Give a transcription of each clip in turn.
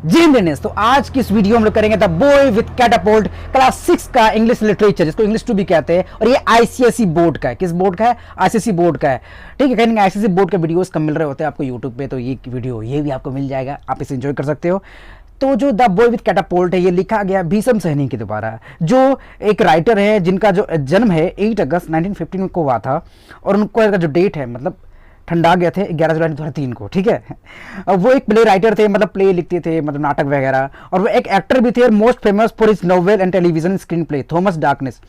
जी Indians. तो आज की इस वीडियो में हम लोग करेंगे द बॉय विद कैटापोल्ट क्लास 6 का इंग्लिश लिटरेचर, जिसको इंग्लिश 2 भी कहते हैं। और ये आईसीएसई बोर्ड का है। किस बोर्ड का है? आईसीएसई बोर्ड का है। ठीक है, कहीं आईसीएसई बोर्ड के वीडियोस कम मिल रहे होते हैं आपको यूट्यूब पे, तो ये वीडियो ये भी आपको मिल जाएगा, आप इसे एंजॉय कर सकते हो। तो जो द बॉय विद कैटापोल्ट है, ये लिखा गया भीषम सहनी के द्वारा, जो एक राइटर है जिनका जो जन्म है 8 अगस्त 1915 को हुआ था। और उनको जो डेट है, मतलब ठंडा गया थे 11 जुलाई 2003 को। ठीक है, अब वो एक प्ले राइटर थे, मतलब प्ले लिखते थे, मतलब नाटक वगैरह। और वो एक एक्टर भी थे, और most famous for his novel and television screen play Thomas darkness.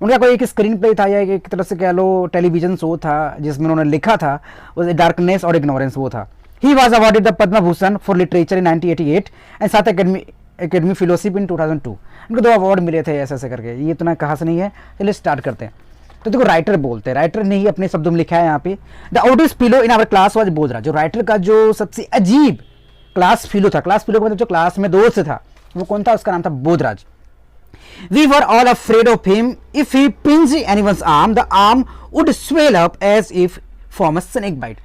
उनका कोई एक स्क्रीन प्ले था या एक तरह से कह लो टेलीविजन शो था जिसमें उन्होंने लिखा था, वो डार्कनेस और इग्नोरेंस वो था। He was awarded the Padma Bhushan for literature in 1988 and साथ एकेडमी फेलोशिप इन 2002। उनको 2 अवार्ड मिले थे ऐसे ऐसे करके। ये इतना खास नहीं है, चलिए स्टार्ट करते हैं। तो देखो, राइटर बोलते हैं, राइटर ने ही अपने शब्दों में लिखा है यहाँ पे, the oldest fellow in our class was Bodhraj. जो राइटर का जो सबसे अजीब क्लास फेलो था, क्लास फेलो का मतलब जो क्लास में दोस्त था, वो कौन था? उसका नाम था Bodhraj. We were all afraid of him, if he pinch anyone's arm the arm would swell up as if from a snake bite.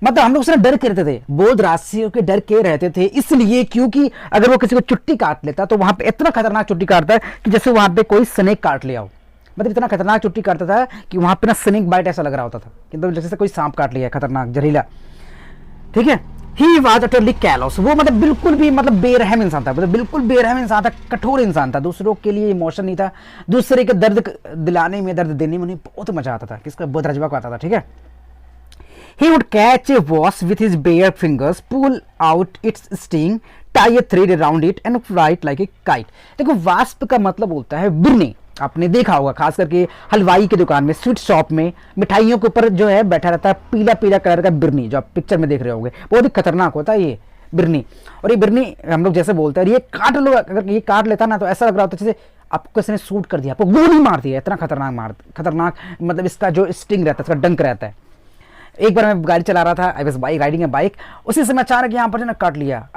मतलब हम लोग उसने डर के रहते थे, बोधराज से के डर के रहते थे, इसलिए क्योंकि अगर वो किसी को चुट्टी काट लेता तो वहां पे इतना खतरनाक चुट्टी काटता है कि जैसे वहां पे कोई स्नेक काट लिया हो। मतलब इतना खतरनाक चुट्टी काटता था कि वहां पे ना स्नेक बाइट ऐसा लग रहा होता था कि तो जैसे कोई सांप काट लिया है, खतरनाक जहरीला। ठीक है, ही वाज अटरली कैलोस। वो मतलब बिल्कुल भी मतलब बेरहम इंसान था, मतलब बिल्कुल बेरहम इंसान था, कठोर इंसान था। दूसरों के लिए इमोशन नहीं था, दूसरे के दर्द दिलाने में, दर्द देने में उन्हें बहुत मजा आता था। किसका? बोधराज को आता था। ठीक है, he would catch a wasp with his bare fingers, pull out its sting, tie a thread around it and fly it like a kite। देखो, वास्प का मतलब होता है बिरनी। आपने देखा होगा खास करके हलवाई की दुकान में, स्वीट शॉप में, मिठाइयों के ऊपर जो है बैठा रहता है पीला पीला कलर का बिरनी, जो आप पिक्चर में देख रहे होंगे। बहुत ही खतरनाक होता है ये बिरनी। और ये बिरनी हम लोग जैसे बोलते हैं, ये काट लो, अगर ये काट लेता ना तो ऐसा लग रहा होता है जैसे आपको किसी ने शूट कर दिया, आपको गोली मार दिया। इतना खतरनाक मतलब इसका जो स्टिंग रहता है, इसका डंक रहता है। एक बार मैं गाड़ी चला रहा था, I was riding A bike, उसी समय अचानक यहाँ पर ना काट लिया।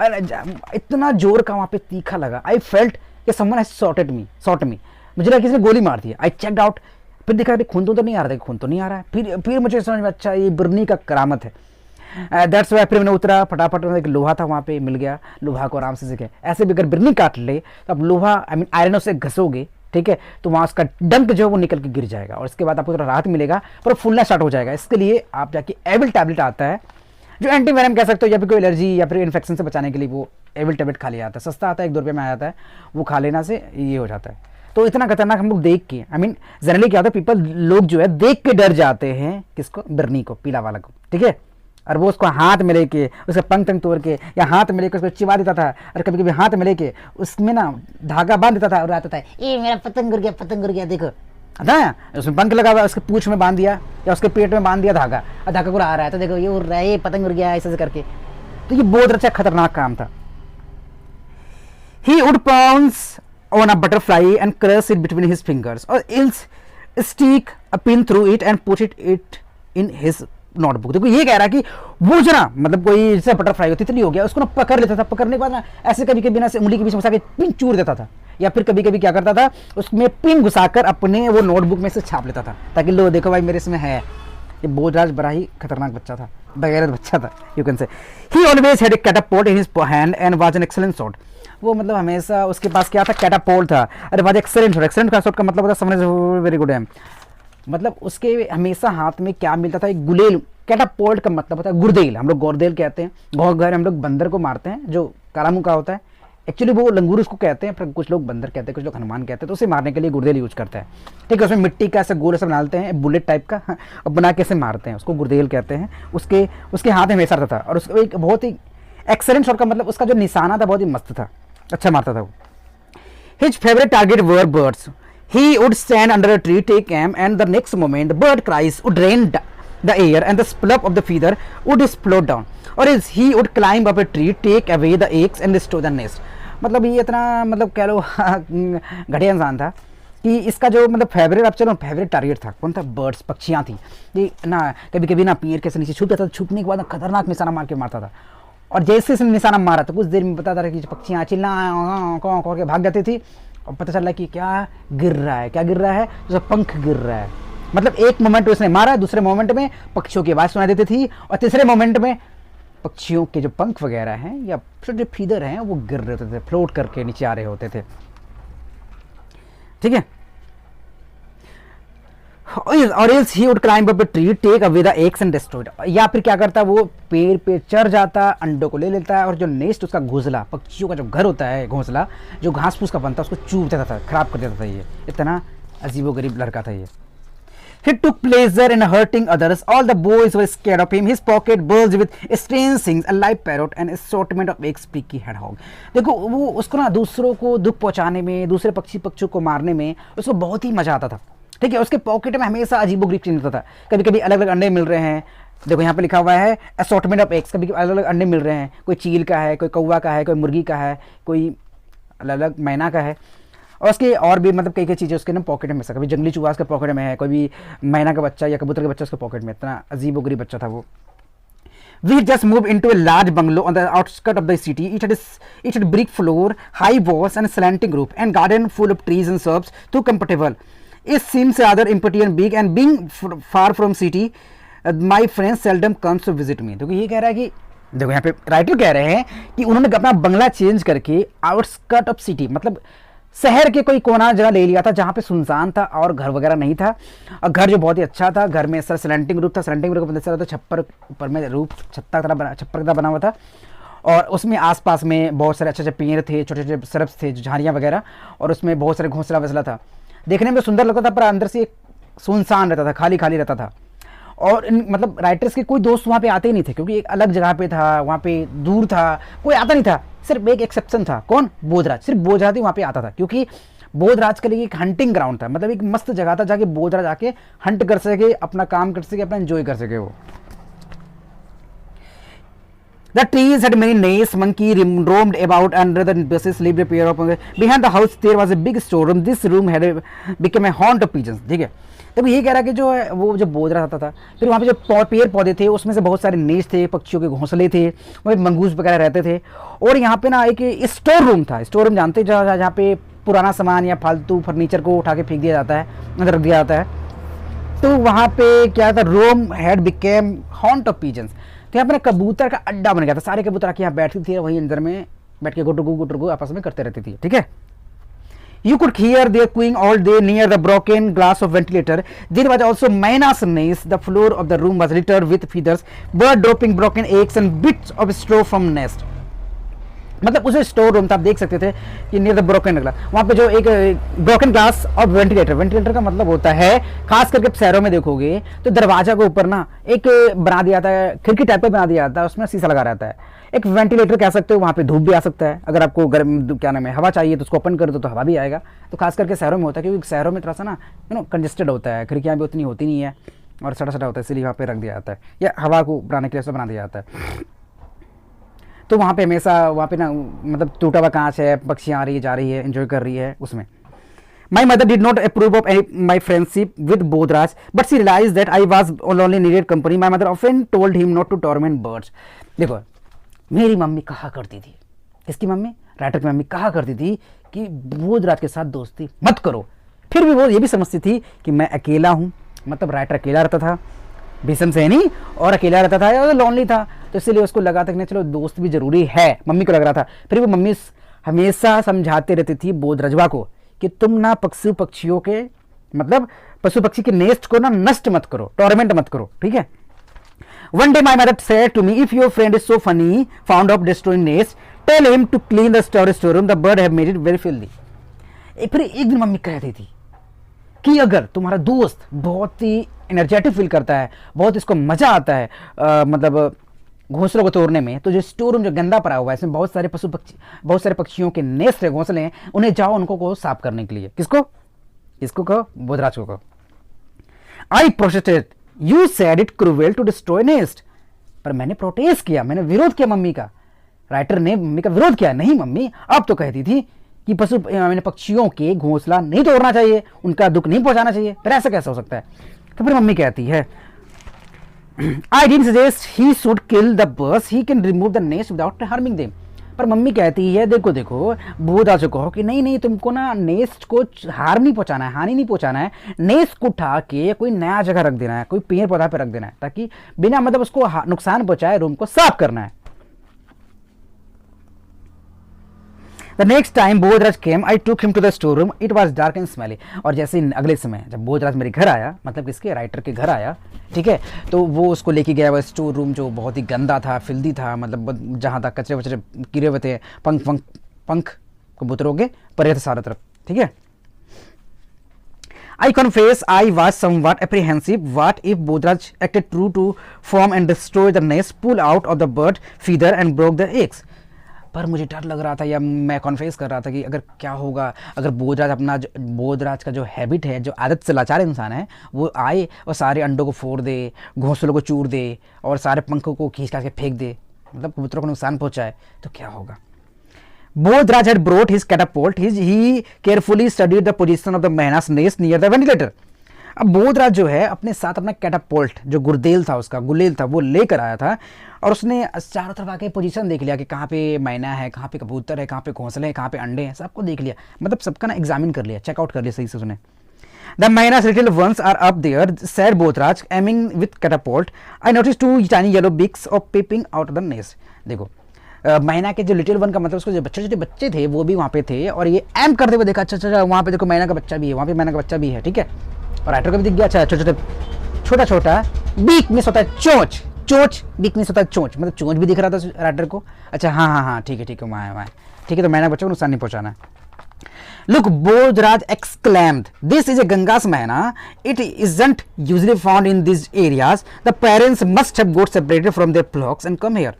इतना जोर का वहाँ पे तीखा लगा। आई फेल्ट कि समवन हैज शॉट मी। मुझे लगा किसी ने गोली मार दी। आई चेक्ड आउट, फिर देखा खून तो नहीं आ रहा था, खून तो नहीं आ रहा है। फिर मुझे समझ में, अच्छा ये बिरनी का करामत है। दैट्स वाई फिर मैंने उतरा फटाफट, एक लोहा था वहाँ पे मिल गया, लोहा को आराम से सीखे। ऐसे भी अगर बिरनी काट ले तो आप लोहा आई मीन आयरन से घसोगे, ठीक है, तो वहाँ उसका डंक जो है वो निकल के गिर जाएगा और इसके बाद आपको थोड़ा राहत मिलेगा, पर फूलना स्टार्ट हो जाएगा। इसके लिए आप जाके एविल टैबलेट आता है, जो एंटी वेनम कह सकते हो, या फिर कोई एलर्जी या फिर इन्फेक्शन से बचाने के लिए वो एविल टैबलेट खा लिया आता है। सस्ता आता है, 1-2 रुपये में आ जाता है, वो खा लेना से ये हो जाता है। तो इतना खतरनाक हम लोग देख के, आई मीन जनरली क्या होता है, पीपल लोग जो है देख के डर जाते हैं। किसको? बिरनी को, पीला वाला को। ठीक है, और वो उसको हाथ में लेके, उसका पंख तंग तोड़ के या हाथ में लेके उसको चिबा देता था, और कभी कभी हाथ में लेके उसमें ना धागा बांध देता था और आता था, ये मेरा पतंग उड़ गया देखो। आता है उसमें पंख लगा हुआ, उसके पूंछ में बांध दिया या उसके पेट में बांध दिया धागा, और धागा को आ रहा है तो देखो ये उड़ रहा है, ये पतंग उड़ गया, ऐसे करके। तो ये बहुत अच्छा खतरनाक काम था। He would pounce on a butterfly and crush it between his fingers, or else stick a pin through it and put it in his notebook। देखो, ये कह रहा है कि वो जो ना, मतलब कोई जैसे बटरफ्लाई हो, तितली हो गया, उसको ना पकड़ लेता था, पकड़ने के बाद ना ऐसे कभी कभी ना उंगली के बीच में फंसा के पिन चूर देता था, या फिर कभी कभी क्या करता था, उसमें पिन घुसाकर अपने वो नोटबुक में से छाप लेता था, ताकि लो देखो भाई मेरे इसमें है। ये बोधराज बड़ा ही खतरनाक बच्चा था, बगैरत बच्चा था, you can say. He always had a catapult in his hand and was an excellent shot. वो मतलब हमेशा उसके पास क्या था? कैटापोल्ट था। अरे वाज एक्सीलेंट शॉट, एक्सीलेंट का शॉट का मतलब होता है समझ, वेरी गुड है। मतलब उसके हमेशा हाथ में क्या मिलता था? एक गुलेल। कैटापोल्ट का मतलब होता है गुर्देल, हम लोग गोरदेल कहते हैं। घोघर हम लोग बंदर को मारते हैं जो काला मुंह का होता है, एक्चुअली वो लंगूर उसको कहते हैं, पर कुछ लोग बंदर कहते हैं, कुछ लोग हनुमान कहते हैं। तो उसे मारने के लिए गुर्देल यूज करते हैं। ठीक है, उसमें मिट्टी का ऐसे गोल ऐसा बनाते हैं, बुलेट टाइप का, और बना के ऐसे मारते हैं, उसको गुर्देल कहते हैं। उसके हाथ में हमेशा रहता था, और उसको एक बहुत ही एक्सेलेंट शॉट का मतलब उसका जो निशाना था बहुत ही मस्त था, अच्छा मारता था वो। His favourite target were birds. He would stand under a tree, take aim, and the next moment the bird cries would rain the air and the splup of the feather would explode down, or else he would climb up a tree, take away the eggs and destroy the nest। मतलब ये इतना मतलब कह लो घटिया इंसान था कि इसका जो मतलब फेवरेट, अब चलो फेवरेट टारगेट था कौन था? बर्ड्स, पक्षियाँ थी। ये ना कभी कभी ना पेड़ के से नीचे छुप जाता था, छुपने के बाद ना खतरनाक निशाना मार के मारता था, और जैसे इसने निशाना मारा तो कुछ देर में बताता था कि पक्षियाँ चिल्ला के भाग जाती थी, और पता चला कि क्या गिर रहा है, क्या गिर रहा है? उसका पंख गिर रहा है। मतलब एक मोमेंट उसने मारा, दूसरे मोमेंट में पक्षियों की आवाज़ सुनाई देती थी, और तीसरे मोमेंट में पक्षियों के जो पंख वगैरह हैं या छोटे फीदर हैं वो गिर रहे होते थे, फ्लोट करके नीचे आ रहे होते थे, ठीक है। और else he would climb up a tree, take away the eggs and destroy, या फिर क्या करता वो पेड़ पे चढ़ जाता, अंडों को ले लेता है और जो नेस्ट उसका घोंसला, पक्षियों का जो घर होता है घोंसला जो घास फूस का बनता है उसको चूप देता था, खराब कर देता था। ये इतना अजीबोगरीब लड़का था ये। He took pleasure in hurting others. All the boys were scared of him. His pocket bulged with strange things, a live parrot and assortment of eggs, peaky hedgehog. देखो वो उसको ना दूसरों को दुख पहुंचाने में, दूसरे पक्षियों को मारने में उसको बहुत ही मजा आता था, ठीक है। उसके पॉकेट में हमेशा अजीबोगरीब चीज होता था। कभी कभी अलग अलग अंडे मिल रहे हैं, देखो यहाँ पे लिखा हुआ है असॉर्टमेंट ऑफ एग्स, कभी अलग अलग अंडे मिल रहे हैं, कोई चील का है, कोई कौवा का है, कोई मुर्गी का है, कोई अलग अलग मैना का है, और उसके और भी मतलब कई कई चीज़ें उसके ना पॉकेट में से, कभी जंगली चूहा उसके पॉकेट में है, कोई भी मैना का बच्चा या कबूतर का बच्चा उसके पॉकेट में। इतना अजीबोगरीब बच्चा था वो। We just moved into a large bungalow on the outskirts of the city. It had brick floor, high walls, and slanting roof, and garden full of trees and shrubs. Too comfortable. It seems rather empty and big, and being far from city, my friends seldom comes to visit me. तो ये कह रहा है कि देखो यहाँ पे writer कह रहे हैं कि उन्होंने अपना बंगला चेंज करके आउटस्कर्ट ऑफ सिटी, मतलब शहर के कोई कोना जगह ले लिया था जहाँ पे सुनसान था और घर वगैरह नहीं था, और घर जो बहुत ही अच्छा था, घर में सर स्लैंटिंग रूफ था, स्लैंटिंग रूफ का मतलब छप्पर ऊपर में रूफ छप्पर की तरह बना हुआ था, और उसमें आसपास में बहुत सारे अच्छे अच्छे पेड़ थे, छोटे छोटे सरब्स थे, झाड़ियाँ वगैरह, और उसमें बहुत सारे घोंसला वसला था। देखने में सुंदर लगता था पर अंदर से सुनसान रहता था, खाली खाली रहता था। और मतलब राइटर्स के कोई दोस्त वहाँ पे आते ही नहीं थे क्योंकि एक अलग जगह पे था, वहाँ पे दूर था, कोई आता नहीं था। सिर्फ एक एक्सेप्शन था, कौन? बोधराज। सिर्फ बोधराज ही वहाँ पे आता था क्योंकि बोधराज के लिए एक हंटिंग ग्राउंड था, मतलब एक मस्त जगह था जाके बोधराज आके हंट कर सके, अपना काम कर सके, अपना एंजॉय कर सके वो। The trees had many nests. Monkey roamed about under the bushes, lived a pair of. Behind the house there was a big storeroom. This room had become a haunt of pigeons. ठीक है, तब ये कह रहा है कि जो है वो जब बोध रहा था फिर वहाँ पे जो पेड़ पौधे थे उसमें से बहुत सारे नेस्ट थे, पक्षियों के घोंसले थे, वहाँ मंगूस वगैरह रहते थे। और यहाँ पे ना एक स्टोर रूम था, स्टोर रूम जानते हैं जहाँ पे पुराना सामान या फालतू फर्नीचर को उठा के फेंक दिया जाता है, अंदर रख दिया जाता है। तो वहाँ पे क्या था, Rome had become haunt of pigeons. तो यहाँ पर कबूतर का अड्डा बन गया था, सारे कबूतर आके यहाँ बैठती थी, वहीं अंदर में बैठ के गुटरगु आपस में करते रहती थी, ठीक है। You could hear their cooing all day near the broken glass of ventilator. There was also mina's nest. The floor of the room was littered with feathers, bird dropping broken eggs and bits of straw from nest. मतलब उसे store room था, आप देख सकते थे कि near the broken glass, वहाँ पे जो एक broken glass of ventilator, ventilator का मतलब होता है खास करके शहरों में देखोगे तो दरवाजा के ऊपर ना एक बना दिया जाता है, खिड़की टाइप का बना दिया जाता है, उसमें शीशा लगा रहता है, एक वेंटिलेटर कह सकते हो। वहाँ पे धूप भी आ सकता है, अगर आपको गर्म क्या नाम है हवा चाहिए तो उसको ओपन कर दो तो हवा भी आएगा। तो खास करके शहरों में होता है क्योंकि शहरों में थोड़ा सा ना कंजेस्टेड होता है, खिड़कियाँ भी उतनी होती नहीं है और सटा सटा होता है, इसलिए वहाँ पे रख दिया जाता है या हवा को बनाने के लिए बना दिया जाता है। तो वहाँ पे हमेशा वहाँ पे ना मतलब टूटा हुआ कांच है, पक्षियाँ आ रही है जा रही है, एंजॉय कर रही है उसमें। My mother did not approve of my friendship with Bodhraj, but she realized that I was only needed company. My mother often told him not to torment birds. देखो मेरी मम्मी कहा करती थी, किसकी मम्मी? राइटर की mummy कहा करती थी कि बोधराज के साथ दोस्ती मत करो। फिर भी वो ये भी समझती थी कि मैं अकेला हूँ, मतलब राइटर अकेला रहता था, भीषम सैनी और अकेला रहता था और लोनली था, तो इसलिए उसको लगा था कि नहीं चलो दोस्त भी जरूरी है, मम्मी को लग रहा था। फिर वो मम्मी हमेशा समझाते रहती थी बोधराजवा को कि तुम ना पशु पक्षियों के मतलब पशु पक्षी के नेस्ट को ना नष्ट मत करो, टॉर्मेंट मत करो, ठीक है। One day my mother said to me, if your friend is so funny, fond of destroying nests, tell him to clean the storeroom. The bird have made it very filthy. फिर एक दिन mummy कहती थी कि अगर तुम्हारा दोस्त बहुत ही एनर्जेटिक फील करता है, बहुत इसको मजा आता है मतलब घोंसलों को तोड़ने में, तो जो स्टोर रूम जो गंदा पड़ा हुआ है इसमें बहुत सारे पशु पक्षी, बहुत सारे पक्षियों के नेस्ट है, घोंसले हैं, उन्हें जाओ उनको को साफ करने के लिए। किसको कहो? बोधराज को कहो। I protested, you said it cruel to destroy nest. पर मैंने प्रोटेस्ट किया, मैंने विरोध किया मम्मी का। राइटर ने मम्मी का विरोध किया, नहीं मम्मी अब तो कहती थी कि मैंने पक्षियों के घोंसला नहीं तोड़ना चाहिए, उनका दुख नहीं पहुंचाना चाहिए, पर ऐसा कैसे हो सकता है? तो फिर मम्मी कहती है I didn't suggest he should kill the birds, he can remove the nest without harming them. पर मम्मी कहती है देखो देखो बोधराज को कहो कि नहीं नहीं तुमको ना नेस्ट को हार नहीं पहुंचाना है, हानि नहीं पहुंचाना है, नेस्ट को उठा के कोई नया जगह रख देना है, कोई पेड़ पौधा पे रख देना है, ताकि बिना मतलब उसको नुकसान पहुंचाए रूम को साफ करना है। The next time Bodhraj came, I took him to the storeroom. It was dark and smelly. और जैसे अगले समय जब बोधराज मेरे घर आया, मतलब किसके, राइटर के घर आया, ठीक है, तो वो उसको लेके गया वह स्टोर रूम जो बहुत ही गंदा था, फिल्दी था, मतलब जहाँ तक कचरे वचरे गिरे हुए थे, पंख कबूतरों के परे थे सारा तरफ, ठीक है। I confess I was somewhat apprehensive. What if Bodhraj acted true to form and destroyed the nest, pull out of the bird feeder and broke the eggs? पर मुझे डर लग रहा था, या मैं कॉन्फेस कर रहा था कि अगर क्या होगा अगर बोधराज का जो हैबिट है, जो आदत से लाचार इंसान है, वो आए और सारे अंडों को फोड़ दे, घोंसलों को चूर दे और सारे पंखों को खींच के फेंक दे, मतलब कबूतरों को नुकसान पहुंचाए, तो क्या होगा। Bodhraj had brought his catapult. He carefully studied the position of the मैना's nest near the ventilator. अब बोधराज जो है अपने साथ अपना कैटापोल्ट जो गुलेल था वो लेकर आया था, और उसने चारों तरफ आके पोजीशन देख लिया कि कहाँ पे मैना है, कहाँ पे कबूतर है, कहाँ पे घोंसले हैं, कहाँ पे अंडे हैं, सबको देख लिया, मतलब सबका ना एग्जामिन कर लिया, चेकआउट कर लिया सही से उसने। The मैना's little ones are up there, said Bodhraj, aiming with catapult. I noticed two tiny yellow beaks of peeping out of the nest. देखो मैना के जो लिटिल वन का मतलब उसको जो छोटे बच्चे थे वो भी वहाँ पे थे, और ये एम करते हुए देखा, अच्छा वहाँ पे देखो मैना का बच्चा भी है, वहाँ पे मैना का बच्चा भी है, ठीक है, और राइटर को भी दिख गया, अच्छा छोटा बीक मिस होता है चोंच बीक मिस होता है चोंच, मतलब चोंच भी दिख रहा था राइटर को, अच्छा हाँ ठीक है वहाँ ठीक है, तो मैना बच्चों को नुकसान नहीं पहुँचाना। Look, Bodhraj exclaimed, this is a Ganga's मैना, it isn't usually found in these areas, the parents must have got separated from their flocks and come here.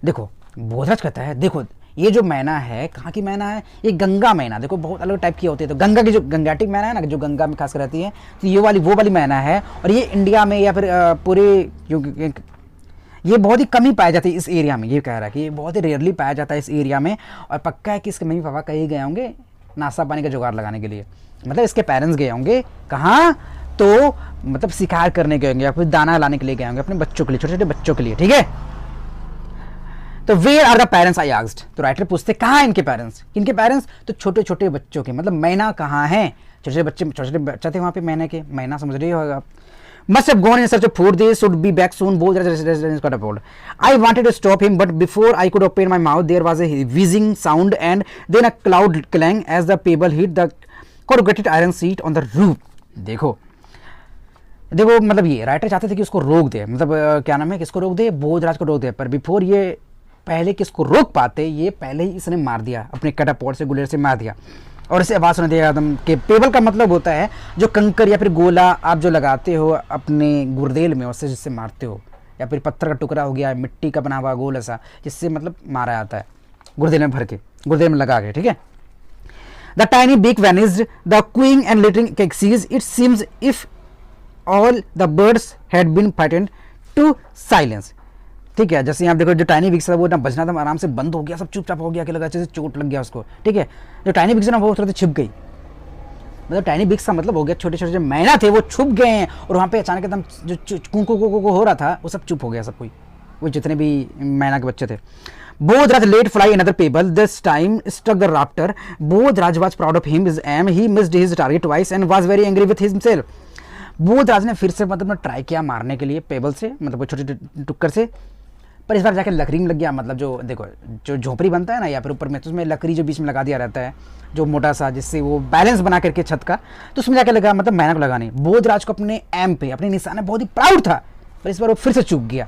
देखो बोधराज कहता है, देखो ये जो मैना है, कहाँ की मैना है, ये गंगा मैना, देखो बहुत अलग टाइप की होती है, तो गंगा की जो गंगाटिक मैना है ना, जो गंगा में खास कर रहती है, तो ये वो वाली मैना है, और ये इंडिया में या फिर पूरे ये बहुत ही कम ही पाया जाता है इस एरिया में, ये कह रहा है कि ये बहुत ही रेयरली पाया जाता है इस एरिया में, और पक्का है कि इसके मम्मी पापा कहीं गए होंगे नाश्ता पानी का जुगाड़ लगाने के लिए, मतलब इसके पेरेंट्स गए होंगे कहाँ, तो मतलब शिकार करने गए होंगे या फिर दाना लाने के लिए गए होंगे अपने बच्चों के लिए, छोटे छोटे बच्चों के लिए, ठीक है। तो where are the parents I asked, तो राइटर पूछते कहाँ हैं इनके पेरेंट्स, किनके पेरेंट्स, तो छोटे छोटे बच्चों के, मतलब मैना कहाँ हैं, छोटे छोटे बच्चे थे वहाँ पे मैना के, मैना समझ रही होगा आप। Must have gone in search of food. They should be back soon. Both got aboard. I wanted to stop him, but before I could open my mouth, there was a whizzing sound and then a loud clang as the pebble hit the corrugated iron sheet on the roof. देखो मतलब ये writer चाहते थे कि उसको रोक दे, मतलब क्या नाम है, किसको रोक दे, बोधराज को रोक दे, पर बिफोर ये पहले किसको रोक पाते, ये पहले ही इसने मार दिया, अपने कैटापोल्ट से गुलेर से मार दिया, और इसे आवाज़ सुना दिया एकदम के। पेबल का मतलब होता है जो कंकर या फिर गोला आप जो लगाते हो अपने गुर्देल में, उससे जिससे मारते हो, या फिर पत्थर का टुकड़ा हो गया, मिट्टी का बना हुआ गोल ऐसा, जिससे मतलब मारा जाता है गुर्देल में भर के, गुर्देल में लगा के, ठीक है। The tiny beak vanished, the cooing and lilting ceases, it seems if all the birds had been frightened to silence, ठीक है। जैसे यहाँ देखो जो टाइनी बिक्स था वो ना बजना था, आराम से बंद हो गया, सब चुपचाप हो गया, कि लगा जैसे चोट लग गया उसको, ठीक है। जो टाइनी बिक्स ना वो थोड़ा छिप गई, मतलब टाइनी बिक्स का मतलब हो गया छोटे छोटे जो मैना थे वो छुप गए हैं, और वहाँ पे अचानक एकदम जो कुंको हो रहा था वो सब चुप हो गया, सब कोई, वो जितने भी मैना के बच्चे थे। Bodhraj let fly another pebble, this time struck the raptor. Bodhraj was proud of him, his aim, he missed his target twice and was very angry with himself. Bodhraj ने फिर से मतलब ट्राई किया मारने के लिए पेबल से, मतलब वो छोटे टुक्कर से, पर इस बार जाकर लकड़ी में लग गया, मतलब जो देखो जो झोपड़ी बनता है ना या फिर ऊपर में, तो उसमें लकड़ी जो बीच में लगा दिया रहता है जो मोटा सा, जिससे वो बैलेंस बना करके छत का, तो उसमें जाकर लगा, मतलब मैना को लगा नहीं। बोधराज को अपने एम पे, अपने निशाने बहुत ही प्राउड था, पर इस बार वो फिर से चूक गया।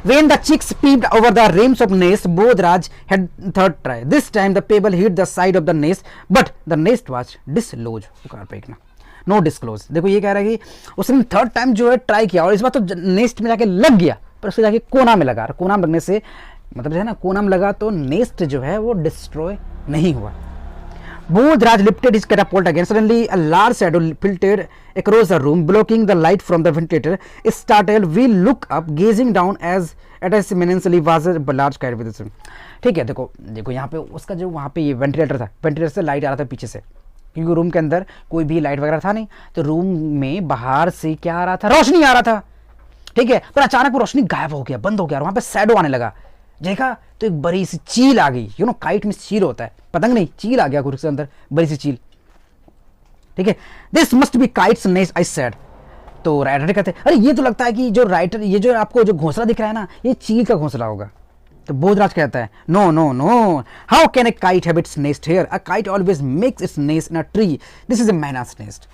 When the chicks peeped over the rims of nest, Bodhraj had third try. This time the pebble hit the side of the nest, but the nest was dislodged. No disclose. देखो ये कह रहा है कि उसने थर्ड टाइम जो है try किया, और इस बार तो नेस्ट में जाके लग गया, पर उससे जाके कोना में लगा, कोना में लगने से मतलब जो है ना, कोना में लगा तो नेस्ट जो है वो डिस्ट्रॉय नहीं हुआ। Bodhraj lifted his catapult again. Suddenly, a large shadow filtered across the room, blocking the light from the ventilator. Startled, we look up, gazing down as at a immensely was a large kite with it. ठीक है, देखो यहाँ पे उसका जो वहाँ पे ये वेंटिलेटर था, वेंटिलेटर से लाइट आ रहा था पीछे से, क्योंकि रूम के अंदर कोई भी लाइट वगैरह था नहीं, तो रूम में बाहर से क्या आ रहा था, रोशनी आ रहा था, ठीक है। पर अचानक वो रोशनी गायब हो गया, बंद हो गया, और वहाँ पे शैडो आने लगा, देखा तो एक बड़ी सी चील आ गई। यू नो काइट में चील होता है, पतंग नहीं, चील आ गया घुस के अंदर, बड़ी सी चील। ठीक है, this must be kites nest I said. तो राइटर कहते हैं अरे ये तो लगता है कि जो राइटर, ये जो आपको जो घोंसला दिख रहा है ना, ये चील का घोंसला होगा। तो बोधराज कहता है no no no, how can a kite have its nest here, a kite always makes its nest in a tree, this is a myna's nest.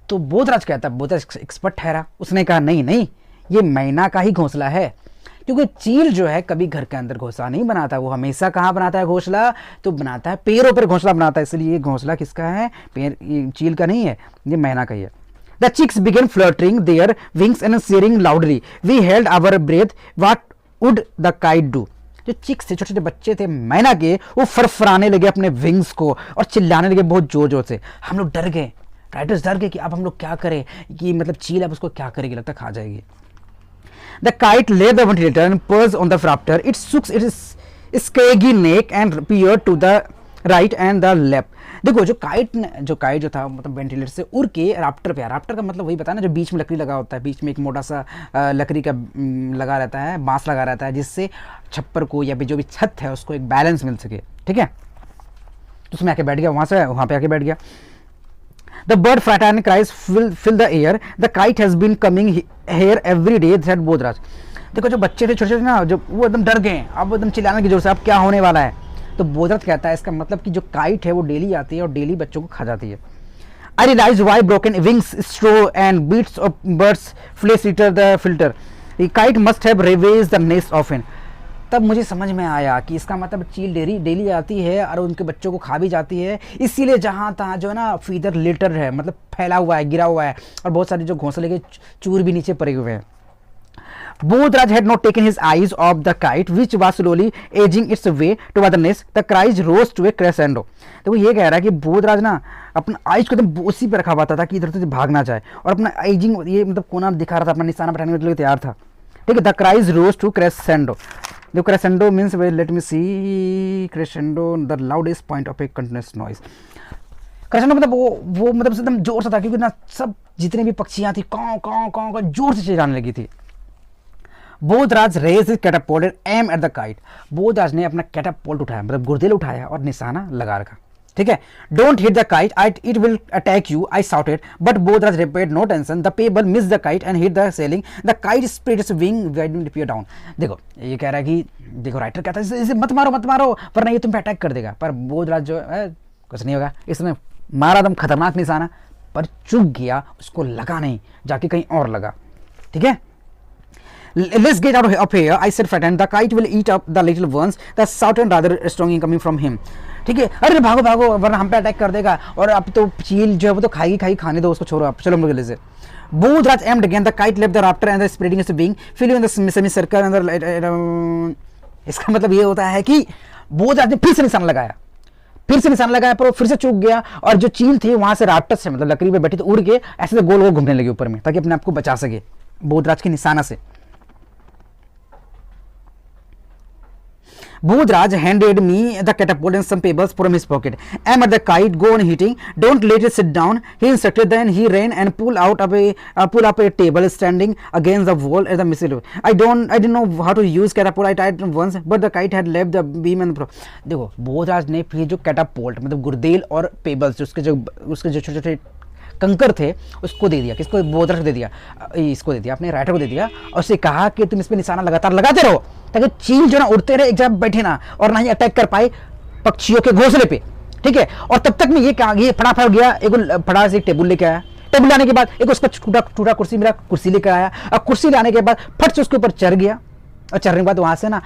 तो बोधराज कहता है, बोधराज एक्सपर्ट ठहरा, उसने कहा नहीं नहीं, ये मैना का ही घोंसला है, क्योंकि चील जो है कभी घर के अंदर घोंसला नहीं बनाता, वो हमेशा कहाँ बनाता है घोंसला, तो बनाता है पेड़ों पर घोंसला बनाता है। इसलिए ये घोंसला किसका है, पेड़, ये चील का नहीं है, ये मैना का ही है। The chicks began fluttering their wings and cheering loudly. We held our breath. What would the kite do? जो चिक्स थे, छोटे छोटे बच्चे थे मैना के, वो फरफराने लगे अपने विंग्स को और चिल्लाने लगे बहुत जोर जोर से। हम लोग डर गए, राइटर्स डर गए कि अब हम लोग क्या करें, कि मतलब चील अब उसको क्या करेगी, लगता खा जाएगी। The kite left the ventilator and perched on the rafter. It shook its scraggy neck and peered to the right and the left. देखो जो काइट जो था मतलब वेंटिलेटर से उड़ के राफ्टर पे आया। राफ्टर का मतलब वही पता है ना, जो बीच में लकड़ी लगा होता है, बीच में एक मोटा सा लकड़ी का लगा रहता है, बांस लगा रहता है, जिससे छप्पर को या जो भी छत है उसको एक बैलेंस मिल सके। ठीक है, तो उसमें आके बैठ गया, वहाँ पे आके बैठ गया। The bird frightened and cries fill the air. The kite has been coming here every day, said Bodhraj. देखो जो बच्चे थे छोटे छोटे ना, जो वो एकदम डर गए, अब एकदम चिल्लाने की जोर से, अब क्या होने वाला है। तो बोधराज कहता है इसका मतलब कि जो काइट है वो डेली आती है और डेली बच्चों को खा जाती है। I realized why broken wings, straw and bits of birds flesh litter the filter. The kite must have ravaged the nest often. तब मुझे समझ में आया कि इसका मतलब चील डेली आती है और उनके बच्चों को खा भी जाती है, इसीलिए जहाँ तहाँ जो है ना फीदर लिटर है, मतलब फैला हुआ है, गिरा हुआ है, और बहुत सारे जो घोंसले के चूर भी नीचे पड़े हुए हैं। Bodhraj had not taken his eyes off the kite, which was slowly edging its way toward the nest. The cries rose to a crescendo. देखो ये कह रहा है कि बोधराज ना अपना आइज को एकदम उसी पे रखा हुआ था कि इधर से भाग ना जाए, और अपना एजिंग ये मतलब कोना दिखा रहा था, अपना निशाना बैठाने के लिए तैयार था। ठीक है, the cries rose to crescendo. देखो crescendo means, let me see, crescendo the loudest point of a continuous noise. Crescendo मतलब वो मतलब एकदम जोर से था, क्योंकि ना सब जितने भी पक्षियाँ थी काँव काँव काँव जोर से चिल्लाने लगी थी। Bodhraj raise his catapult and aim at the kite. Bodhraj ने अपना कैटापोल्ट उठाया, मतलब गुर्देल उठाया और निशाना लगा रखा। ठीक है, don't hit the kite, it will attack you, I shouted, but Bodhraj paid no tension. The pebble miss the kite and hit the ceiling, the kite spread its wing and dipped down. देखो ये कह रहा है कि देखो writer कहता है इसे मत मारो वरना ये तुम पे अटैक कर देगा। पर बोधराज जो है कुछ नहीं होगा, इसने मारा एकदम खतरनाक निशाना, पर चुक गया, उसको लगा नहीं, जाके कहीं और लगा। ठीक है, let's get out of here, I said frightened. The kite will eat up the little ones. The shouted rather strongly coming from him. ठीक है, अरे भागो भागो वरना हम पे अटैक कर देगा, और अब तो चील जो है वो तो खाएगी, खाने दो उसको, छोड़ो आप, चलो हम लोग ले से। Bodhraj aimed again. The kite left the rafter and spreading its wing, filling in the semicircle and the इसका मतलब ये होता है कि बोधराज ने फिर से निशाना लगाया, पर वो फिर से चूक गया, और जो चील थी वहां से राफ्टर से मतलब लकड़ी पे बैठी तो उड़ के ऐसे गोल गोल घूमने लगी ऊपर में, ताकि अपने आप को बचा सके बोधराज के निशाना से। Bodhraj handed me the catapult and some pebbles from his pocket. Aim at the kite, go on hitting. Don't let it sit down, he instructed. Then he ran and pulled up a table standing against the wall at the missile. I didn't know how to use catapult. I tried once, but the kite had left the beam and देखो बोधराज ने फिर जो कैटापोल्ट मतलब गुर्देल और pebbles उसके जो छोटे छोटे कंकर थे उसको दे दिया। किसको? बोधराज को दे दिया, इसको दे दिया, अपने राइटर को दे दिया, और उससे कहा कि तुम इस पे निशाना लगातार लगाते रहो, ताकि चील जो ना उड़ते रहे, एक जगह बैठे ना, और ना ही अटैक कर पाए पक्षियों के घोंसले पे। ठीक है, और तब तक में ये फटाफट गया, एक फटाफट से एक टेबल लेके आया, टेबल लाने के बाद एक उसका टूटा कुर्सी, मेरा कुर्सी लेकर आया, और कुर्सी लाने के बाद फट से उसके ऊपर चढ़ गया, और चढ़ने के बाद वहां से ना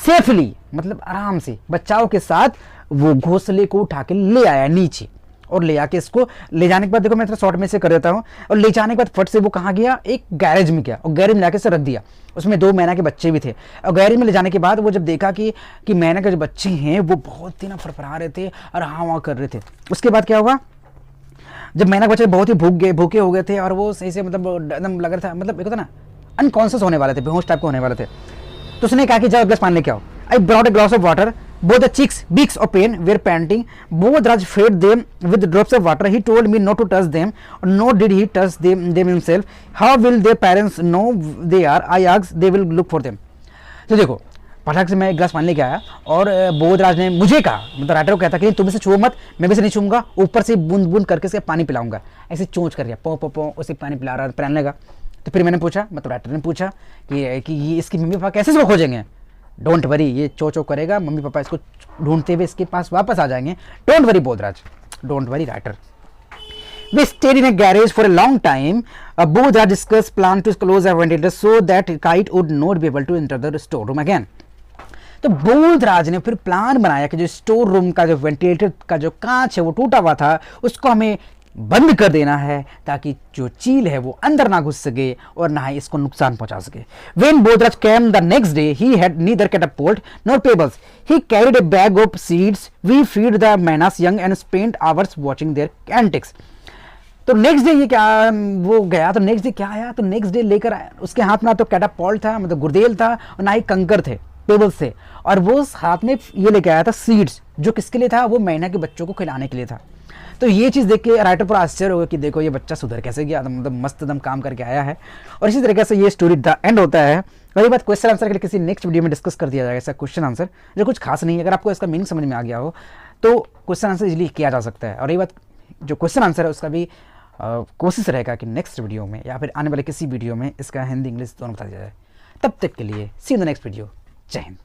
सेफली मतलब आराम से बचाव के साथ वो घोंसले को उठा के ले आया नीचे, और ले आके इसको ले जाने के बाद देखो मैं थोड़ा शॉर्ट में से कर देता हूँ, और ले जाने के बाद फट से वो कहाँ गया, एक गैरेज में गया, और गैरेज में लाके से रख दिया। उसमें 2 मैना के बच्चे भी थे, और गैरेज में ले जाने के बाद वो जब देखा कि मैना के जो बच्चे हैं वो बहुत ही ना फड़फड़ा रहे थे और हाँ वहाँ कर रहे थे। उसके बाद क्या हुआ, जब मैना के बच्चे बहुत ही भूखे हो गए थे, और वो सही से मतलब एकदम लग रहा था, मतलब एक होता ना अनकॉन्शियस होने वाले थे, बेहोश टाइप के होने वाले थे, तो उसने कहा कि जाओ ग्लास पानी लेके आओ। I brought a glass of water. Both the chicks, beaks of pain, were panting. Bodhraj fed them with drops of water. He told me not to touch them, nor did he touch them himself. How will their parents know they are? I asked. They will look for them. तो देखो फटाक से मैं एक गिलास पानी लेके आया और बोधराज ने मुझे कहा, मतलब राइटर को कहता कि तुम इसे छुओ मत, मैं भी इसे नहीं छूऊंगा, ऊपर से बूंद बूंद करके इसे पानी पिलाऊंगा। ऐसे चोंच कर दिया, पो पो पो उसे पानी पिला रहा, पिलाने लगा। तो फिर मैंने पूछा, मतलब राइटर ने पूछा कि ये इसकी मम्मी पापा कैसे इसको खोजेंगे। डोंट वरी, ये चो चो करेगा, मम्मी पापा इसको ढूंढते हुए इसके पास वापस आ जाएंगे। Don't worry Bodhraj, don't worry writer. We stayed in a garage for a long time. Both had discussed plan to close our ventilator so that Kite would not be able to enter the storeroom again. तो बोधराज ने फिर plan बनाया कि जो store room का जो ventilator का जो कांच है वो टूटा हुआ था, उसको हमें बंद कर देना है ताकि जो चील है वो अंदर ना घुस सके और ना ही इसको नुकसान पहुंचा सके। When Bodhraj came the next day, he had neither catapult nor pebbles. He carried a bag of seeds. We feed the menace young and spent hours watching their antics. तो नेक्स्ट डे ये क्या वो गया, तो next day क्या आया, तो next day लेकर आया, उसके हाथ में ना तो कैटापॉल्ट था, मतलब गुर्देल था, और ना ही कंकर थे, पेबल्स थे, और वो हाथ में ये लेके आया था सीड्स, जो किसके लिए था, वो मैना के बच्चों को खिलाने के लिए था। तो ये चीज़ देख के राइटर पूरा आश्चर्य होगा कि देखो ये बच्चा सुधर कैसे गया, मतलब मस्त दम काम करके आया है। और इसी तरीके से ये स्टोरी द एंड होता है। और ये बात क्वेश्चन आंसर के लिए किसी नेक्स्ट वीडियो में डिस्कस कर दिया जाएगा, ऐसा क्वेश्चन आंसर जो कुछ खास नहीं है। अगर आपको इसका मीनिंग समझ में आ गया हो तो क्वेश्चन आंसर इजीली किया जा सकता है। और ये बात जो क्वेश्चन आंसर है उसका भी कोशिश रहेगा कि नेक्स्ट वीडियो में या फिर आने वाले किसी वीडियो में इसका हिंदी इंग्लिश दोनों बता दिया जाए। तब तक के लिए सी इन द नेक्स्ट वीडियो। जय हिंद।